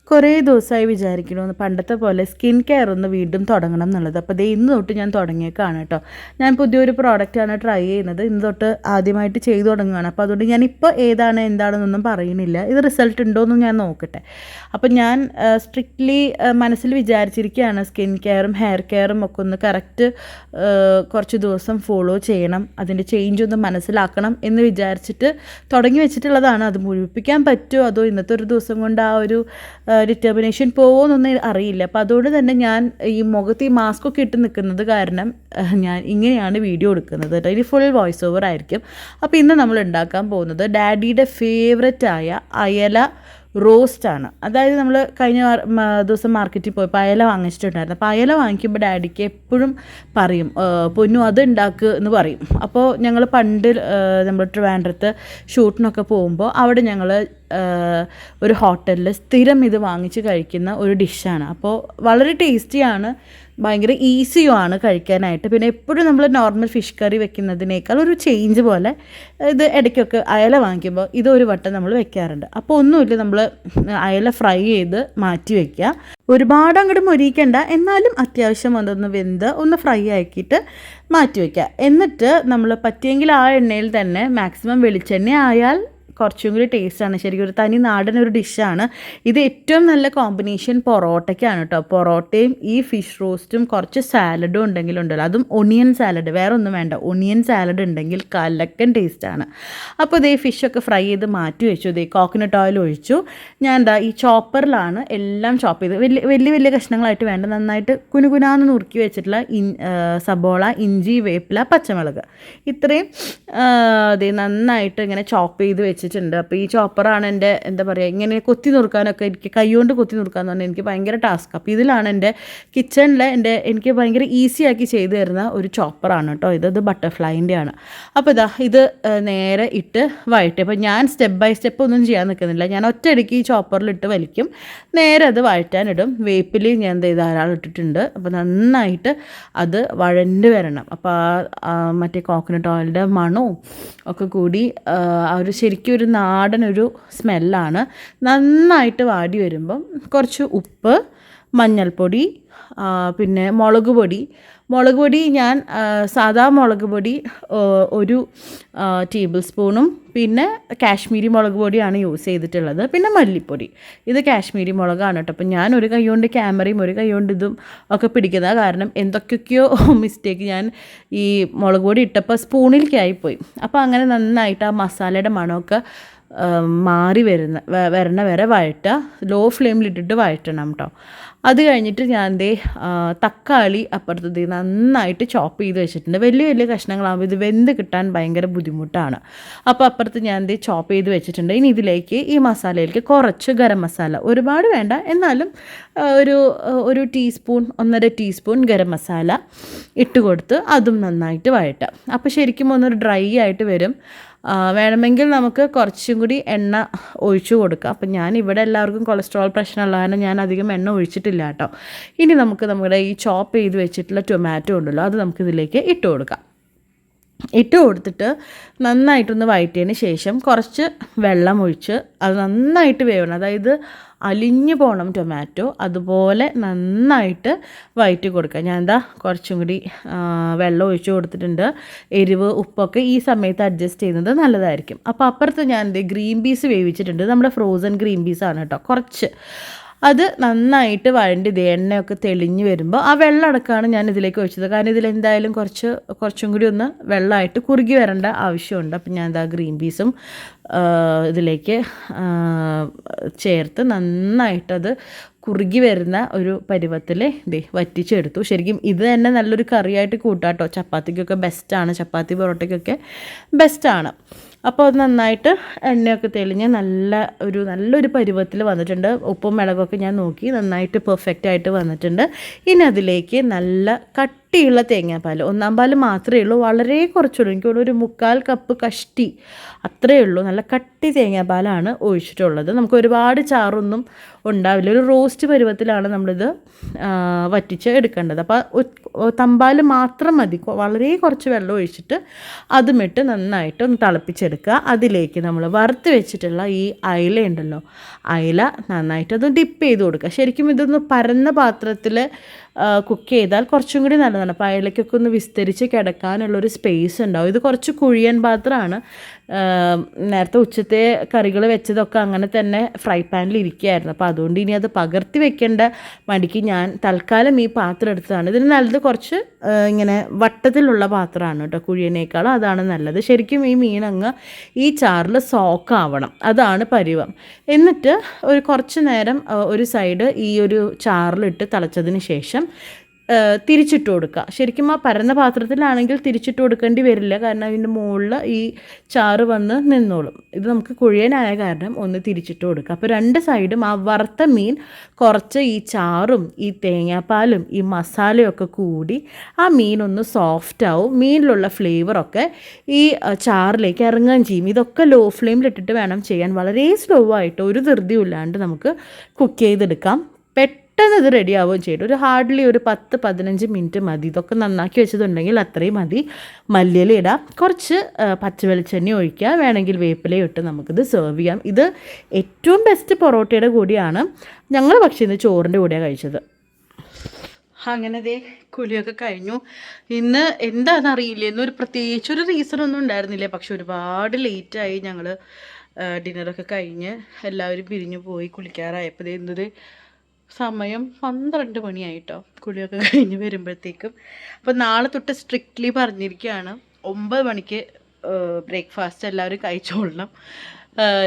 കുറേ ദിവസമായി വിചാരിക്കണമെന്ന് പണ്ടത്തെ പോലെ സ്കിൻ കെയർ ഒന്ന് വീണ്ടും തുടങ്ങണം എന്നുള്ളത്. അപ്പോൾ ദേ ഇന്ന് തൊട്ട് ഞാൻ തുടങ്ങിയേക്കാണ് കേട്ടോ. ഞാൻ പുതിയൊരു പ്രോഡക്റ്റാണ് ട്രൈ ചെയ്യുന്നത്. ഇന്ന് തൊട്ട് ആദ്യമായിട്ട് ചെയ്തു തുടങ്ങുകയാണ്. അപ്പോൾ അതുകൊണ്ട് ഞാനിപ്പോൾ എന്താണെന്നൊന്നും പറയുന്നില്ല. ഇത് റിസൾട്ട് ഉണ്ടോയെന്നും ഞാൻ നോക്കട്ടെ. അപ്പോൾ ഞാൻ സ്ട്രിക്ട്ലി മനസ്സിൽ വിചാരിച്ചിരിക്കുകയാണ് സ്കിൻ കെയറും ഹെയർ കെയറും ഒക്കെ ഒന്ന് കറക്റ്റ് കുറച്ച് ദിവസം ഫോളോ ചെയ്യണം, അതിൻ്റെ ചേഞ്ച് ഒന്ന് മനസ്സിലാക്കണം എന്ന് വിചാരിച്ചിട്ട് തുടങ്ങി വെച്ചിട്ടുള്ളതാണ്. അത് മുഴുവിപ്പിക്കാൻ പറ്റുമോ അതോ ഇന്നത്തെ ഒരു ദിവസം കൊണ്ട് ആ ഒരു ഡിറ്റർമിനേഷൻ പോകുമെന്നൊന്നും അറിയില്ല. അപ്പോൾ അതുകൊണ്ട് തന്നെ ഞാൻ ഈ മുഖത്ത് ഈ മാസ്കൊക്കെ ഇട്ട് നിൽക്കുന്നത് കാരണം ഞാൻ ഇങ്ങനെയാണ് വീഡിയോ എടുക്കുന്നത് കേട്ടോ. ഇനി ഫുൾ വോയിസ് ഓവർ ആയിരിക്കും. അപ്പോൾ ഇന്ന് നമ്മൾ ഉണ്ടാക്കാൻ പോകുന്നത് ഡാഡിയുടെ ഫേവററ്റായ അയല റോസ്റ്റാണ്. അതായത് നമ്മൾ കഴിഞ്ഞ ദിവസം മാർക്കറ്റിൽ പോയപ്പോൾ അയല വാങ്ങിച്ചിട്ടുണ്ടായിരുന്നു. അപ്പോൾ അയല വാങ്ങിക്കുമ്പോൾ ഡാഡിക്ക് എപ്പോഴും പറയും, പൊന്നു അത് ഉണ്ടാക്കുക എന്ന് പറയും. അപ്പോൾ ഞങ്ങൾ പണ്ട് നമ്മൾ ട്രിവാൻഡ്രത്ത് ഷൂട്ടിനൊക്കെ പോകുമ്പോൾ അവിടെ ഞങ്ങൾ ഒരു ഹോട്ടലിൽ സ്ഥിരം ഇത് വാങ്ങിച്ച് കഴിക്കുന്ന ഒരു ഡിഷാണ്. അപ്പോൾ വളരെ ടേസ്റ്റിയാണ്, ഭയങ്കര ഈസിയുമാണ് കഴിക്കാനായിട്ട്. പിന്നെ എപ്പോഴും നമ്മൾ നോർമൽ ഫിഷ് കറി വെക്കുന്നതിനേക്കാൾ ഒരു ചേഞ്ച് പോലെ ഇത് ഇടയ്ക്കൊക്കെ അയല വാങ്ങിക്കുമ്പോൾ ഇതൊരു വട്ടം നമ്മൾ വെക്കാറുണ്ട്. അപ്പോൾ ഒന്നുമില്ല, നമ്മൾ അയല ഫ്രൈ ചെയ്ത് മാറ്റി വയ്ക്കുക. ഒരുപാട് അങ്ങോട്ട് മൊരിയിക്കണ്ട, എന്നാലും അത്യാവശ്യം അതൊന്ന് വെന്ത് ഒന്ന് ഫ്രൈ ആക്കിയിട്ട് മാറ്റി വയ്ക്കുക. എന്നിട്ട് നമ്മൾ പറ്റിയെങ്കിൽ ആ എണ്ണയിൽ തന്നെ മാക്സിമം വെളിച്ചെണ്ണ ആയാൽ കുറച്ചും കൂടി ടേസ്റ്റാണ്. ശരിക്കും ഒരു തനി നാടൻ ഒരു ഡിഷാണ് ഇത്. ഏറ്റവും നല്ല കോമ്പിനേഷൻ പൊറോട്ടയ്ക്കാണ് കേട്ടോ. പൊറോട്ടയും ഈ ഫിഷ് റോസ്റ്റും കുറച്ച് സാലഡും ഉണ്ടെങ്കിലുണ്ടല്ലോ, അതും ഒണിയൻ സാലഡ്, വേറെ ഒന്നും വേണ്ട, ഒണിയൻ സാലഡ് ഉണ്ടെങ്കിൽ കലക്കൻ ടേസ്റ്റാണ്. അപ്പോൾ ഇതേ ഫിഷൊക്കെ ഫ്രൈ ചെയ്ത് മാറ്റി വെച്ചു. ഇതേ കോക്കനട്ട് ഓയിൽ ഒഴിച്ചു. ഞാൻ എന്താ ഈ ചോപ്പറിലാണ് എല്ലാം ചോപ്പ് ചെയ്ത് വലിയ വലിയ കഷ്ണങ്ങളായിട്ട് വേണ്ട, നന്നായിട്ട് കുനുകുനാന്ന് നുറുക്കി വെച്ചിട്ടുള്ള സബോള, ഇഞ്ചി, വേപ്പില, പച്ചമുളക് ഇത്രയും അതേ നന്നായിട്ട് ഇങ്ങനെ ചോപ്പ് ചെയ്ത് വെച്ചിട്ടുണ്ട്. അപ്പോൾ ഈ ചോപ്പറാണ് എൻ്റെ എന്താ പറയുക, ഇങ്ങനെ കൊത്തി നുറുക്കാനൊക്കെ എനിക്ക് കൈകൊണ്ട് കൊത്തി നുറുക്കാന്ന് പറഞ്ഞാൽ എനിക്ക് ഭയങ്കര ടാസ്ക്. അപ്പോൾ ഇതിലാണ് എൻ്റെ കിച്ചണിലെ എനിക്ക് ഭയങ്കര ഈസി ആക്കി ചെയ്തു തരുന്ന ഒരു ചോപ്പറാണ് കേട്ടോ. ഇത് ബട്ടർഫ്ലൈൻ്റെ ആണ്. അപ്പോൾ ഇത് നേരെ ഇട്ട് വഴറ്റി. അപ്പോൾ ഞാൻ സ്റ്റെപ്പ് ബൈ സ്റ്റെപ്പ് ഒന്നും ചെയ്യാൻ നിൽക്കുന്നില്ല, ഞാൻ ഒറ്റയടിക്ക് ഈ ചോപ്പറിലിട്ട് വലിക്കും, നേരെ അത് വഴറ്റാനിടും. വേപ്പിൽ ഞാൻ ധാരാളം ഇട്ടിട്ടുണ്ട്. അപ്പോൾ നന്നായിട്ട് അത് വഴണ്ട് വരണം. അപ്പോൾ മറ്റേ കോക്കനട്ട് ഓയിലിൻ്റെ മണവും ഒക്കെ കൂടി ഒരു ശരിക്കും ഒരു നാടനൊരു സ്മെല്ലാണ്. നന്നായിട്ട് വാടി വരുമ്പം കുറച്ച് ഉപ്പ്, മഞ്ഞൾപ്പൊടി, പിന്നെ മുളക് പൊടി ഞാൻ സാദാ മുളക് പൊടി ഒരു ടേബിൾ സ്പൂണും പിന്നെ കാശ്മീരി മുളക് പൊടിയാണ് യൂസ് ചെയ്തിട്ടുള്ളത്. പിന്നെ മല്ലിപ്പൊടി, ഇത് കാശ്മീരി മുളകാണ് കേട്ടോ. അപ്പം ഞാൻ ഒരു കൈ കൊണ്ട് ക്യാമറയും ഒരു കൈ കൊണ്ട് ഇതും ഒക്കെ പിടിക്കുന്നത് കാരണം എന്തൊക്കെയൊക്കെയോ മിസ്റ്റേക്ക് ഞാൻ ഈ മുളക് പൊടി ഇട്ടപ്പോൾ സ്പൂണിലേക്കായിപ്പോയി. അപ്പോൾ അങ്ങനെ നന്നായിട്ട് ആ മസാലയുടെ മണമൊക്കെ മാറി വരണ വരെ വഴറ്റുക. ലോ ഫ്ലെയിമിലിട്ടിട്ട് വഴറ്റണം കേട്ടോ. അത് കഴിഞ്ഞിട്ട് ഞാൻ തക്കാളി അപ്പുറത്ത് നന്നായിട്ട് ചോപ്പ് ചെയ്ത് വെച്ചിട്ടുണ്ട്. വലിയ വലിയ കഷ്ണങ്ങളാകുമ്പോൾ ഇത് വെന്ത് കിട്ടാൻ ഭയങ്കര ബുദ്ധിമുട്ടാണ്. അപ്പോൾ അപ്പുറത്ത് ഞാൻ ചോപ്പ് ചെയ്ത് വെച്ചിട്ടുണ്ട്. ഇനി ഇതിലേക്ക് ഈ മസാലയിലേക്ക് കുറച്ച് ഗരം മസാല, ഒരുപാട് വേണ്ട, എന്നാലും ഒരു ടീസ്പൂൺ 1.5 ടീസ്പൂൺ ഗരം മസാല ഇട്ട് കൊടുത്ത് അതും നന്നായിട്ട് വഴറ്റാം. അപ്പോൾ ശരിക്കും ഒന്നൊരു ഡ്രൈ ആയിട്ട് വരും. വേണമെങ്കിൽ നമുക്ക് കുറച്ചും കൂടി എണ്ണ ഒഴിച്ചു കൊടുക്കാം. അപ്പം ഞാൻ ഇവിടെ എല്ലാവർക്കും കൊളസ്ട്രോൾ പ്രശ്നമുള്ള കാരണം ഞാൻ അധികം എണ്ണ ഒഴിച്ചിട്ടില്ല കേട്ടോ. ഇനി നമുക്ക് നമ്മുടെ ഈ ചോപ്പ് ചെയ്ത് വെച്ചിട്ടുള്ള ടൊമാറ്റോ ഉണ്ടല്ലോ, അത് നമുക്കിതിലേക്ക് ഇട്ട് കൊടുക്കാം. ഇട്ട് കൊടുത്തിട്ട് നന്നായിട്ടൊന്ന് വഴറ്റിയതിന് ശേഷം കുറച്ച് വെള്ളം ഒഴിച്ച് അത് നന്നായിട്ട് വേവണം. അതായത് അലിഞ്ഞു പോകണം ടൊമാറ്റോ, അതുപോലെ നന്നായിട്ട് വഴറ്റി കൊടുക്കുക. ഞാൻ കുറച്ചും കൂടി വെള്ളം ഒഴിച്ച് കൊടുത്തിട്ടുണ്ട്. എരിവ് ഉപ്പൊക്കെ ഈ സമയത്ത് അഡ്ജസ്റ്റ് ചെയ്യുന്നത് നല്ലതായിരിക്കും. അപ്പോൾ അപ്പുറത്ത് ഞാൻ ഗ്രീൻ പീസ് വേവിച്ചിട്ടുണ്ട്. നമ്മുടെ ഫ്രോസൺ ഗ്രീൻ പീസാണ് കേട്ടോ. കുറച്ച് അത് നന്നായിട്ട് വഴണ്ടി എണ്ണയൊക്കെ തെളിഞ്ഞ് വരുമ്പോൾ ആ വെള്ളം അടക്കമാണ് ഞാൻ ഇതിലേക്ക് ഒഴിച്ചത്. കാരണം ഇതിലെന്തായാലും കുറച്ചും കൂടി ഒന്ന് വെള്ളമായിട്ട് കുറുകി വരേണ്ട ആവശ്യമുണ്ട്. അപ്പം ഞാൻ ഗ്രീൻ പീസും ഇതിലേക്ക് ചേർത്ത് നന്നായിട്ടത് കുറുകി വരുന്ന ഒരു പരുവത്തിൽ വറ്റിച്ചെടുത്തു. ശരിക്കും ഇത് തന്നെ നല്ലൊരു കറിയായിട്ട് കൂട്ടാട്ടോ. ചപ്പാത്തിക്കൊക്കെ ബെസ്റ്റാണ്, ചപ്പാത്തി പൊറോട്ടയ്ക്കൊക്കെ ബെസ്റ്റാണ്. അപ്പോൾ അത് നന്നായിട്ട് എണ്ണയൊക്കെ തെളിഞ്ഞ് നല്ലൊരു പരുവത്തിൽ വന്നിട്ടുണ്ട്. ഉപ്പും മുളകൊക്കെ ഞാൻ നോക്കി നന്നായിട്ട് പെർഫെക്റ്റ് ആയിട്ട് വന്നിട്ടുണ്ട്. ഇനി അതിലേക്ക് നല്ല കട്ടി കട്ടിയുള്ള തേങ്ങാപ്പാൽ, ഒന്നാം പാൽ മാത്രമേ ഉള്ളൂ, വളരെ കുറച്ചുള്ളൂ, എനിക്ക് തോന്നുന്നു ഒരു 1/4 കപ്പ് കഷ്ടി അത്രയേ ഉള്ളൂ. നല്ല കട്ടി തേങ്ങാപ്പാലാണ് ഒഴിച്ചിട്ടുള്ളത്. നമുക്ക് ഒരുപാട് ചാറൊന്നും ഉണ്ടാവില്ല, ഒരു റോസ്റ്റ് പരുവത്തിലാണ് നമ്മളിത് വറ്റിച്ച് എടുക്കേണ്ടത്. അപ്പോൾ തമ്പാൽ മാത്രം മതി, വളരെ കുറച്ച് വെള്ളം ഒഴിച്ചിട്ട് അതുമിട്ട് നന്നായിട്ട് ഒന്ന് തിളപ്പിച്ചെടുക്കുക. അതിലേക്ക് നമ്മൾ വറുത്ത് വെച്ചിട്ടുള്ള ഈ അയില ഉണ്ടല്ലോ, അയില നന്നായിട്ടൊന്ന് ഡിപ്പ് ചെയ്ത് കൊടുക്കുക. ശരിക്കും ഇതൊന്ന് പരന്ന പാത്രത്തിൽ കുക്ക് ചെയ്താൽ കുറച്ചും കൂടി നല്ലതാണ്. അപ്പോൾ അയിലക്കൊക്കെ ഒന്ന് വിസ്തരിച്ച് കിടക്കാനുള്ളൊരു സ്പേസ് ഉണ്ടാവും. ഇത് കുറച്ച് കുഴിയൻ പാത്രമാണ്. നേരത്തെ ഉച്ചത്തെ കറികൾ വെച്ചതൊക്കെ അങ്ങനെ തന്നെ ഫ്രൈ പാനിൽ ഇരിക്കുകയായിരുന്നു. അപ്പോൾ അതുകൊണ്ട് ഇനി അത് പകർത്തി വെക്കേണ്ട മടിക്ക് ഞാൻ തൽക്കാലം ഈ പാത്രം എടുത്തതാണ്. ഇതിന് നല്ലത് കുറച്ച് ഇങ്ങനെ വട്ടത്തിലുള്ള പാത്രമാണ് കേട്ടോ, കുഴിയനേക്കാളും അതാണ് നല്ലത്. ശരിക്കും ഈ മീനങ്ങ് ഈ ചാറിൽ സോക്കാവണം, അതാണ് പരുവം. എന്നിട്ട് ഒരു കുറച്ച് നേരം ഒരു സൈഡ് ഈ ഒരു ചാറിലിട്ട് തിളച്ചതിന് ശേഷം തിരിച്ചിട്ട് കൊടുക്കുക. ശരിക്കും ആ പരന്ന പാത്രത്തിലാണെങ്കിൽ തിരിച്ചിട്ട് കൊടുക്കേണ്ടി വരില്ല, കാരണം അതിൻ്റെ മുകളിൽ ഈ ചാറ് വന്ന് നിന്നോളും. ഇത് നമുക്ക് കുഴിയനായ കാരണം ഒന്ന് തിരിച്ചിട്ട് കൊടുക്കുക. അപ്പോൾ രണ്ട് സൈഡും ആ വറുത്ത മീൻ കുറച്ച് ഈ ചാറും ഈ തേങ്ങാപ്പാലും ഈ മസാലയൊക്കെ കൂടി ആ മീനൊന്ന് സോഫ്റ്റ് ആവും. മീനിലുള്ള ഫ്ലേവറൊക്കെ ഈ ചാറിലേക്ക് ഇറങ്ങുകയും ചെയ്യും. ഇതൊക്കെ ലോ ഫ്ലെയിമിലിട്ടിട്ട് വേണം ചെയ്യാൻ. വളരെ സ്ലോ ആയിട്ട് ഒരു ധൃതിയും ഇല്ലാണ്ട് നമുക്ക് കുക്ക് ചെയ്തെടുക്കാം. പെട്ടെന്ന് ഇത് റെഡി ആവുകയും ചെയ്യും. ഒരു ഹാർഡ്ലി ഒരു 10-15 മിനിറ്റ് മതി. ഇതൊക്കെ നന്നാക്കി വെച്ചതുണ്ടെങ്കിൽ അത്രയും മതി. മല്ലിയില ഇടാം, കുറച്ച് പച്ചവെളിച്ചെണ്ണ ഒഴിക്കുക, വേണമെങ്കിൽ വേപ്പിലയും ഇട്ട് നമുക്കിത് സെർവ് ചെയ്യാം. ഇത് ഏറ്റവും ബെസ്റ്റ് പൊറോട്ടയുടെ കൂടിയാണ്. ഞങ്ങൾ പക്ഷേ ഇന്ന് ചോറിൻ്റെ കൂടെയാണ് കഴിച്ചത്. അങ്ങനെ ദേ കുലിയൊക്കെ കഴിഞ്ഞു. ഇന്ന് എന്താണെന്നറിയില്ല, ഇന്നൊരു പ്രത്യേകിച്ചൊരു റീസണൊന്നും ഉണ്ടായിരുന്നില്ല. പക്ഷെ ഒരുപാട് ലേറ്റായി. ഞങ്ങൾ ഡിന്നറൊക്കെ കഴിഞ്ഞ് എല്ലാവരും പിരിഞ്ഞു പോയി. കുളിക്കാറായപ്പോൾ എന്തൊരു സമയം 12 മണിയായിട്ടോ കുളിയൊക്കെ കഴിഞ്ഞ് വരുമ്പോഴത്തേക്കും. അപ്പോൾ നാളെ തൊട്ട് സ്ട്രിക്റ്റ്ലി പറഞ്ഞിരിക്കുകയാണ്, 9 മണിക്ക് ബ്രേക്ക്ഫാസ്റ്റ് എല്ലാവരും കഴിച്ചോളണം.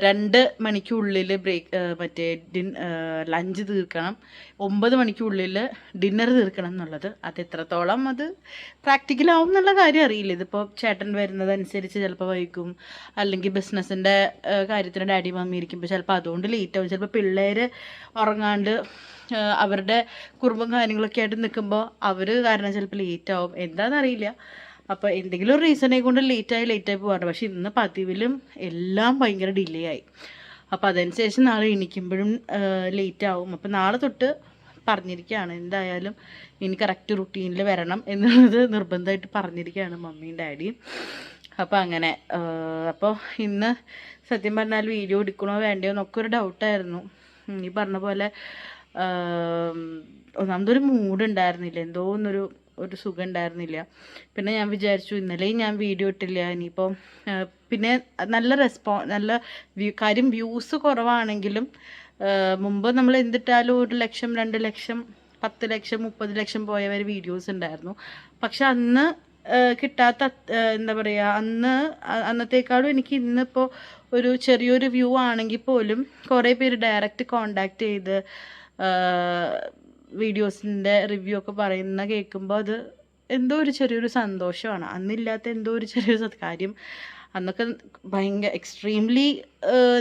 2 മണിക്കുള്ളിൽ ലഞ്ച് തീർക്കണം, 9 മണിക്കുള്ളിൽ ഡിന്നർ തീർക്കണം എന്നുള്ളത്. അത് എത്രത്തോളം അത് പ്രാക്ടിക്കലാവും എന്നുള്ള കാര്യം അറിയില്ല. ഇതിപ്പോൾ ചേട്ടൻ വരുന്നതനുസരിച്ച് ചിലപ്പോൾ വൈകും, അല്ലെങ്കിൽ ബിസിനസ്സിൻ്റെ കാര്യത്തിന് ഡാഡി മമ്മി ഇരിക്കുമ്പോൾ ചിലപ്പോൾ അതുകൊണ്ട് ലേറ്റ് ആവും. ചിലപ്പോൾ പിള്ളേർ ഉറങ്ങാണ്ട് അവരുടെ കുറുമ്പും കാര്യങ്ങളൊക്കെ ആയിട്ട് നിൽക്കുമ്പോൾ അവർ കാരണം ചിലപ്പോൾ ലേറ്റ് ആവും, എന്താണെന്നറിയില്ല. അപ്പോൾ എന്തെങ്കിലും ഒരു റീസണെ കൊണ്ട് ലേറ്റായി പോകാറുണ്ട്. പക്ഷേ ഇന്ന് പതിവിലും എല്ലാം ഭയങ്കര ഡിലേ ആയി. അപ്പോൾ അതനുസരിച്ച് നാളെ എണീക്കുമ്പോഴും ലേറ്റ് ആവും. അപ്പോൾ നാളെ തൊട്ട് പറഞ്ഞിരിക്കുകയാണ്, എന്തായാലും ഇനി കറക്റ്റ് റുട്ടീനിൽ വരണം എന്നുള്ളത് നിർബന്ധമായിട്ട് പറഞ്ഞിരിക്കുകയാണ് മമ്മിയും ഡാഡിയും. അപ്പോൾ അങ്ങനെ അപ്പോൾ ഇന്ന് സത്യം പറഞ്ഞാൽ വീഡിയോ എടുക്കണോ വേണ്ടയോ എന്നൊക്കെ ഒരു ഡൗട്ടായിരുന്നു. ഈ പറഞ്ഞ പോലെ ഒന്നാമതൊരു മൂഡ് ഉണ്ടായിരുന്നില്ല, എന്തോ ഒരു സുഖം ഉണ്ടായിരുന്നില്ല. പിന്നെ ഞാൻ വിചാരിച്ചു ഇന്നലെയും ഞാൻ വീഡിയോ ഇട്ടില്ല, ഇനിയിപ്പോൾ പിന്നെ നല്ല വ്യൂസ് കുറവാണെങ്കിലും മുമ്പ് നമ്മൾ എന്തിട്ടാലും 1 ലക്ഷം 2 ലക്ഷം 10 ലക്ഷം 30 ലക്ഷം പോയവർ വീഡിയോസ് ഉണ്ടായിരുന്നു. പക്ഷെ അന്ന് കിട്ടാത്ത എന്താ പറയുക, അന്നത്തേക്കാളും എനിക്ക് ഇന്നിപ്പോൾ ഒരു ചെറിയൊരു വ്യൂ ആണെങ്കിൽ പോലും കുറേ പേര് ഡയറക്റ്റ് കോണ്ടാക്ട് ചെയ്ത് വീഡിയോസിൻ്റെ റിവ്യൂ ഒക്കെ പറയുന്ന കേൾക്കുമ്പോൾ അത് എന്തോ ഒരു ചെറിയൊരു സന്തോഷമാണ്. അന്നില്ലാത്ത എന്തോ ഒരു ചെറിയൊരു കാര്യം. അന്നൊക്കെ ഭയങ്കര എക്സ്ട്രീംലി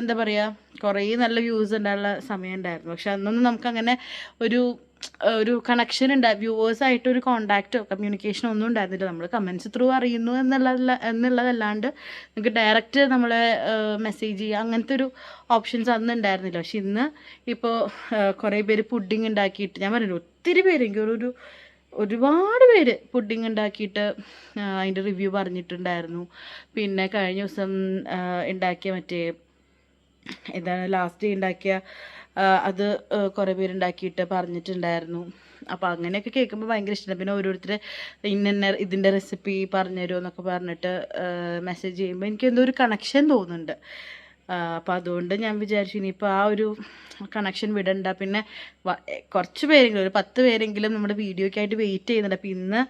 എന്താ പറയുക, കുറേ നല്ല വ്യൂസ് ഉണ്ടായുള്ള സമയം ഉണ്ടായിരുന്നു. പക്ഷെ അന്നൊന്നും നമുക്കങ്ങനെ ഒരു കണക്ഷൻ വ്യൂവേഴ്സായിട്ടൊരു കോണ്ടാക്റ്റോ കമ്മ്യൂണിക്കേഷനോ ഒന്നും ഉണ്ടായിരുന്നില്ല. നമ്മൾ കമൻസ് ത്രൂ അറിയുന്നു എന്നുള്ളതല്ലാണ്ട് നമുക്ക് ഡയറക്റ്റ് നമ്മളെ മെസ്സേജ് ചെയ്യുക അങ്ങനത്തെ ഒരു ഓപ്ഷൻസ് അന്ന് ഉണ്ടായിരുന്നില്ല. പക്ഷെ ഇന്ന് ഇപ്പോൾ കുറേ പേര് പുഡിങ് ഉണ്ടാക്കിയിട്ട്, ഞാൻ പറഞ്ഞു ഒത്തിരി പേരെങ്കിൽ ഒരുപാട് പേര് പുഡിങ് ഉണ്ടാക്കിയിട്ട് അതിൻ്റെ റിവ്യൂ പറഞ്ഞിട്ടുണ്ടായിരുന്നു. പിന്നെ കഴിഞ്ഞ ദിവസം ഉണ്ടാക്കിയ ലാസ്റ്റ് ഉണ്ടാക്കിയ അത് കുറേ പേരുണ്ടാക്കിയിട്ട് പറഞ്ഞിട്ടുണ്ടായിരുന്നു. അപ്പോൾ അങ്ങനെയൊക്കെ കേൾക്കുമ്പോൾ ഭയങ്കര ഇഷ്ടമാണ്. പിന്നെ ഓരോരുത്തർ ഇതിൻ്റെ റെസിപ്പി പറഞ്ഞുതരുമോ എന്നൊക്കെ പറഞ്ഞിട്ട് മെസ്സേജ് ചെയ്യുമ്പോൾ എനിക്ക് എന്തോ ഒരു കണക്ഷൻ തോന്നുന്നുണ്ട്. അപ്പോൾ അതുകൊണ്ട് ഞാൻ വിചാരിച്ചു ഇനിയിപ്പോൾ ആ ഒരു കണക്ഷൻ വിടണ്ട. പിന്നെ കുറച്ച് പേരെങ്കിലും ഒരു 10 പേരെങ്കിലും നമ്മുടെ വീഡിയോയ്ക്കായിട്ട് വെയിറ്റ് ചെയ്യുന്നുണ്ട്. അപ്പോൾ ഇന്ന്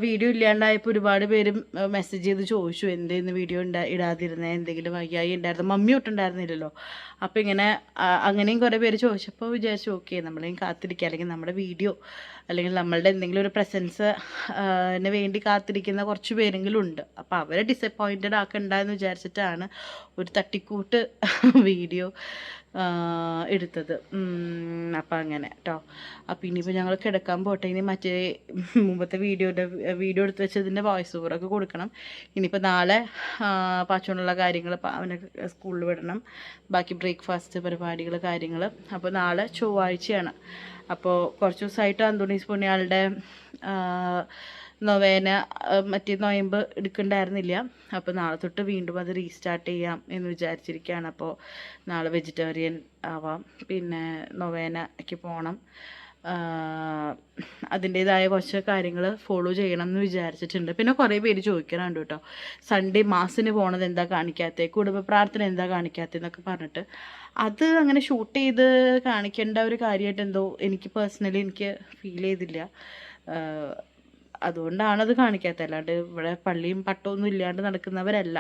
വീഡിയോ ഇല്ലാണ്ടായപ്പോൾ ഒരുപാട് പേര് മെസ്സേജ് ചെയ്ത് ചോദിച്ചു എന്തേന്ന് വീഡിയോ ഇടാതിരുന്നത്, എന്തെങ്കിലും വയ്യായി ഉണ്ടായിരുന്നു, മമ്മി ഒട്ടുണ്ടായിരുന്നില്ലല്ലോ. അപ്പോൾ ഇങ്ങനെ അങ്ങനെയും കുറേ പേര് ചോദിച്ചപ്പോൾ വിചാരിച്ചു ഓക്കെ നമ്മളെയും കാത്തിരിക്കുക, അല്ലെങ്കിൽ നമ്മുടെ വീഡിയോ അല്ലെങ്കിൽ നമ്മളുടെ എന്തെങ്കിലും ഒരു പ്രസൻസ് വേണ്ടി കാത്തിരിക്കുന്ന കുറച്ച് പേരെങ്കിലും ഉണ്ട്. അപ്പോൾ അവരെ ഡിസപ്പോയിൻറ്റഡ് ആക്കണ്ടെന്ന് വിചാരിച്ചിട്ടാണ് ഒരു തട്ടിക്കൂട്ട് വീഡിയോ എടുത്തത്. അപ്പം അങ്ങനെ കേട്ടോ. അപ്പം ഇനിയിപ്പോൾ ഞങ്ങൾ കിടക്കാൻ പോട്ടെ. ഇനി മറ്റേ മുമ്പത്തെ വീഡിയോ എടുത്ത് വെച്ചതിൻ്റെ വോയിസ് ഓവറൊക്കെ കൊടുക്കണം. ഇനിയിപ്പോൾ നാളെ പാച്ചോണ്ടുള്ള കാര്യങ്ങൾ അവനെ സ്കൂളിൽ വിടണം, ബാക്കി ബ്രേക്ക്ഫാസ്റ്റ് പരിപാടികൾ കാര്യങ്ങൾ. അപ്പോൾ നാളെ ചൊവ്വാഴ്ചയാണ്. അപ്പോൾ കുറച്ച് ദിവസമായിട്ട് അന്തോണീസ് പുണ്യാളുടെ നൊവേന മറ്റേ നൊയമ്പ് എടുക്കണ്ടായിരുന്നില്ല. അപ്പോൾ നാളെ തൊട്ട് വീണ്ടും അത് റീസ്റ്റാർട്ട് ചെയ്യാം എന്ന് വിചാരിച്ചിരിക്കുകയാണ്. അപ്പോൾ നാളെ വെജിറ്റേറിയൻ ആവാം, പിന്നെ നൊവേനയ്ക്ക് പോകണം, അതിൻ്റേതായ കുറച്ച് കാര്യങ്ങൾ ഫോളോ ചെയ്യണം എന്ന് വിചാരിച്ചിട്ടുണ്ട്. പിന്നെ കുറേ പേര് ചോദിക്കാനുണ്ട് കേട്ടോ, സൺഡേ മാസിന് പോണത് എന്താ കാണിക്കാത്തത്, കുടുംബ പ്രാർത്ഥന എന്താ കാണിക്കാത്തതെന്നൊക്കെ പറഞ്ഞിട്ട്. അത് അങ്ങനെ ഷൂട്ട് ചെയ്ത് കാണിക്കേണ്ട ഒരു കാര്യമായിട്ട് എന്തോ എനിക്ക് പേഴ്സണലി എനിക്ക് ഫീൽ ചെയ്തില്ല. അതുകൊണ്ടാണത് കാണിക്കാത്തത്. അല്ലാണ്ട് ഇവിടെ പള്ളിയും പട്ടമൊന്നും ഇല്ലാണ്ട് നടക്കുന്നവരല്ല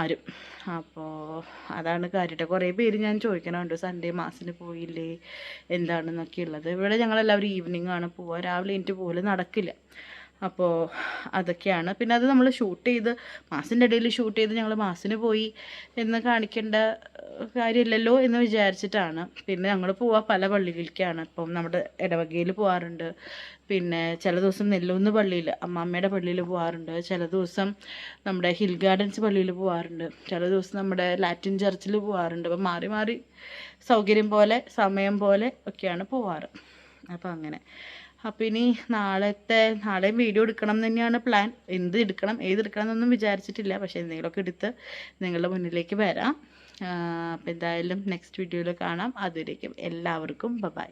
ആരും. അപ്പോൾ അതാണ് കാര്യമായിട്ട് കുറേ പേര് ഞാൻ ചോദിക്കണുണ്ട്, സൺഡേ മാസിന് പോയില്ലേ എന്താണെന്നൊക്കെ ഉള്ളത്. ഇവിടെ ഞങ്ങളെല്ലാവരും ഈവനിങ് ആണ് പോവുക, രാവിലെ എനിക്ക് പോലും നടക്കില്ല. അപ്പോൾ അതൊക്കെയാണ്. പിന്നെ അത് നമ്മൾ ഷൂട്ട് ചെയ്ത് മാസിൻ്റെ ഇടയിൽ ഷൂട്ട് ചെയ്ത് ഞങ്ങൾ മാസിന് പോയി എന്ന് കാണിക്കേണ്ട കാര്യമില്ലല്ലോ എന്ന് വിചാരിച്ചിട്ടാണ്. പിന്നെ ഞങ്ങൾ പോവുക പല പള്ളിയിലേക്കാണ്. ഇപ്പം നമ്മുടെ ഇടവകയിൽ പോകാറുണ്ട്, പിന്നെ ചില ദിവസം നെല്ലൂന്ന് പള്ളിയിൽ അമ്മാമ്മയുടെ പള്ളിയിൽ പോകാറുണ്ട്, ചില ദിവസം നമ്മുടെ ഹിൽ ഗാർഡൻസ് പള്ളിയിൽ പോകാറുണ്ട്, ചില ദിവസം നമ്മുടെ ലാറ്റിൻ ചർച്ചിൽ പോകാറുണ്ട്. അപ്പം മാറി മാറി സൗകര്യം പോലെ സമയം പോലെ ഒക്കെയാണ് പോവാറ്. അപ്പം അങ്ങനെ. അപ്പോൾ ഇനി നാളെയും വീഡിയോ എടുക്കണം എന്ന് തന്നെയാണ് പ്ലാൻ. ഏതെടുക്കണം എന്നൊന്നും വിചാരിച്ചിട്ടില്ല. പക്ഷേ എന്തെങ്കിലുമൊക്കെ എടുത്ത് നിങ്ങളുടെ മുന്നിലേക്ക് വരാം. അപ്പോൾ എന്തായാലും നെക്സ്റ്റ് വീഡിയോയിൽ കാണാം. അതുവരേക്കും എല്ലാവർക്കും ബൈ.